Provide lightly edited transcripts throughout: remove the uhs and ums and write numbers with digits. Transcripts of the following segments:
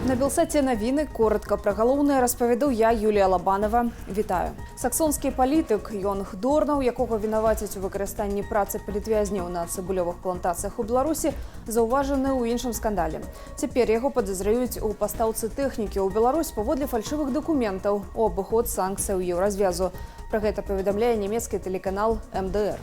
На Белсаце навіны коротка пра галоўнае распавяду я, Юлія Лабанова. Вітаю. Саксонскі палітык Йонг Дорнаў, якога вінавацяць у выкарыстанні працы палітвязняў на цыбулёвых плантацыях у Беларусі, заўважаны ў іншым скандале. Цяпер яго падазраюць у пастаўцы тэхнікі ў Беларусь паводле фальшывых дакументаў у абыход санкцыяў Еўразвязу. Пра гэта паведамляе нямецкі тэлеканал МДР.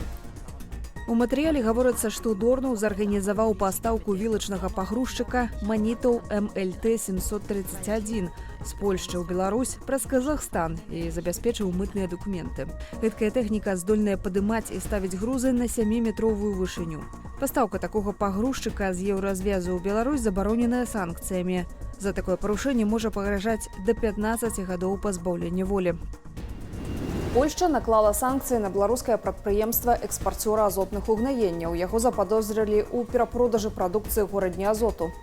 У матэрыяле гаворыцца, што Дорнаў зарганізаваў пастаўку вілачнага пагрузчыка манітаў МЛТ-731 з Польшчы ў Беларусь праз Казахстан і забяспечыў мытныя дакументы. Гэткая тэхніка здольная падымаць і ставіць грузы на 7-метровую вышыню. Пастаўка такога пагрузчыка з Еўразвязу ў Беларусь забароненая санкцыямі. За такое парушэнне можа пагражаць да 15 гадоў пазбаўлення волі. Польшча наклала санкцыі на беларускае прадпрыемства экспарцёра азотных угнаенняў. Яго заподозрылі ў перапродажы прадукцыі горадня азоту.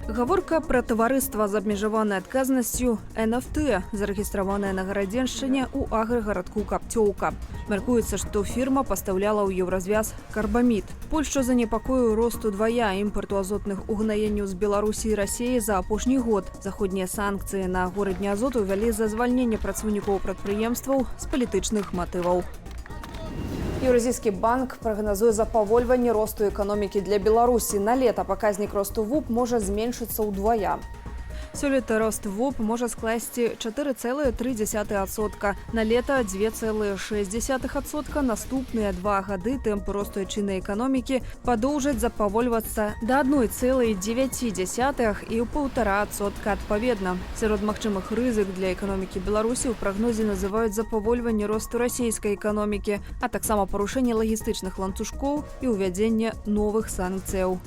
Гаворка пра таварыства з абмежаванай адказнасцю НФТ, зарэгістраванае на Гарадзеншчыне ў аграгарадку Капцёўка. Мяркуецца, што фірма пастаўляла ў Еўразвяз карбамід. Польшча занепакоіў рост удвая імпарту азотных угнаенняў з Беларусі і Расіі за апошні год. Заходнія санкцыі на горадні азоту вялі за звальненне працаўнікоў прадпрыемстваў з палітычных матываў. Еўразійскі банк прагназуе запавольванне росту эканомікі для Беларусі. На лета паказнік росту ВУП можа зменшыцца ўдвая. Сёлета рост ВУП можа скласці 4,3%, на лета 2,6%. Наступныя 2 гады тэмпы росту айчыннай эканомікі падоўжаць запавольвацца да 1,9% і ў 1,5% адпаведна. Сярод магчымых рызык для эканомікі Беларусі ў прагнозе называюць запавольванне росту расійскай эканомікі, а таксама парушэнне лагістычных ланцужкоў і ўвядзенне новых санкцыяў.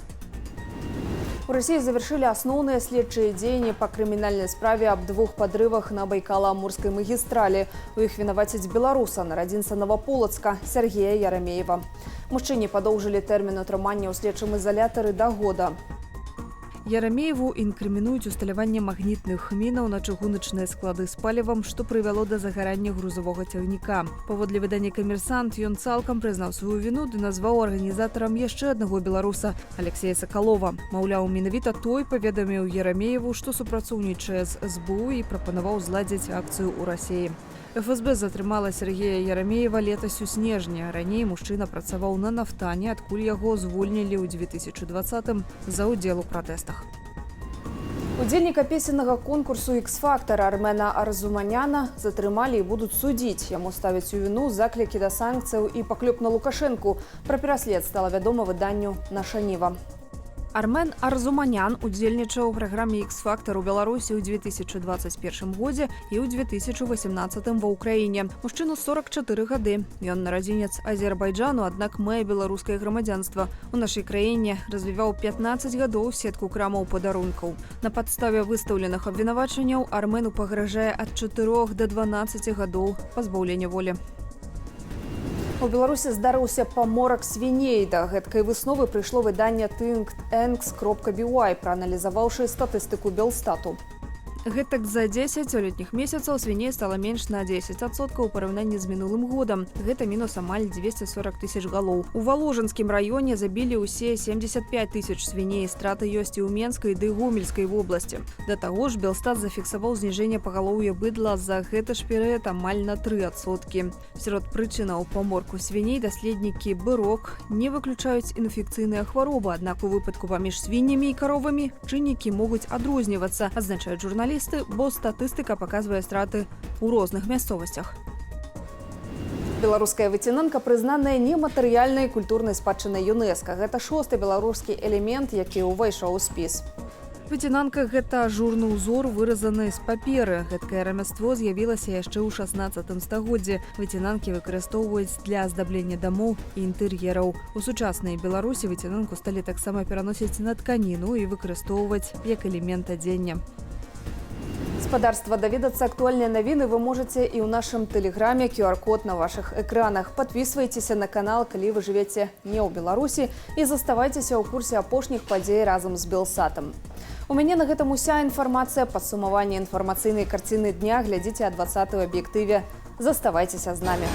У Расіі завяршылі асноўныя следчыя дзеянні па крымінальнай справе аб 2 падрывах на Байкала-Амурскай магістралі. У іх вінавацяць беларуса, нарадзінца Новаполацка, Сергея Ярамеева. Мужчыне падоўжылі тэрмін утрымання ў следчым изолятары да года. Ярамееву інкрымінуюць усталяванне магнітных мінаў на чыгуначныя склады з палівам, што прывяло да загарання грузавога цягніка. Паводле выдання «Камерсант» ён цалкам прызнаў сваю віну ды назваў арганізатарам яшчэ аднаго беларуса – Алексея Сакалова. Маўляў, менавіта той паведаміў Ярамееву, што супрацоўнічае з СБУ і прапанаваў зладзіць акцыю ў Расіі. ФСБ затрымала Сергея Ярамеева летась у снежні. Раней мужчына працаваў на нафтане, адкуль яго звольнілі ў 2020-м за ўдзел у пратэстах. Удзельніка песеннага конкурсу «Ікс-фактар» Армена Арзуманяна затрымалі і будуць судзіць. Яму ставяць у віну заклікі да санкцыяў і паклёп на Лукашэнку. Пра пераслед стала вядома выданню «Наша Ніва». Армен Арзуманян удзельнічаў у праграме «Ікс-фактар» у Беларусі ў 2021 годзе і ў 2018 ва ўкраіне. Мужчыну 44 гады. Ён нарадзінец Азербайджану, аднак мае беларускае грамадзянства. У нашай краіне развіваў 15 гадоў сетку крамаў падарункаў. На падставе выстаўленых абвінавачанняў Армену пагражае ад 4 да 12 гадоў пазбаўлення волі. У Беларусі здарыўся паморак свіней. Да гэткай высновы прыйшло выданне thinktanks.by, прааналізаваўшы статыстыку Белстату. Гэтак за 10 летніх месяцаў свіней стала менш на 10% у параўнанні з мінулым годам. Гэта мінус амаль 240 тысяч галоў. У Валожынскім раёне забілі ўсе 75 тысяч свіней. Страты ёсць і ў Менскай ды Гомельскай вобласці. Да таго ж Белстат зафіксаваў зніжэнне пагалоўя быдла за гэты ж перыяд амаль на 3%. Сярод прычынаў паморку свіней даследнікі бырок не выключаюць інфекцыйныя хваробы, аднак у выпадку паміж свіннямі і каровамі чыннікі могуць адрознівацца, адзначаюць журналісты, бо статыстыка паказвае страты ў розных мясцовасцях. Беларуская выцінанка прызнаная нематэрыяльнай культурнай спадчынай ЮНЕСКА. Гэта 6-ы беларускі элемент, які ўвайшоў у спіс. Выцінанка – гэта ажурны ўзор, выразаны з паперы. Гэткае рамяство з'явілася яшчэ ў 16 стагоддзі. Выцінанкі выкарыстоўваюць для аздаблення дамоў і інтэр'ераў. У сучаснай Беларусі выцінанку сталі таксама пераносіць на тканіну і выкарыстоўваць як элемент адзення. Гаспадарства, даведацца актуальныя навіны вы можаце і ў нашым тэлеграме, QR-код на вашых экранах. Падпісвайцеся на канал, калі вы жывеце не ў Беларусі, і заставайцеся ў курсе апошніх падзей разам з Белсатам. У мяне на гэтым уся інфармацыя, падсумаванне інфармацыйнай карціны дня глядзіце а 20-й аб'ектыве. Заставайцеся з намі.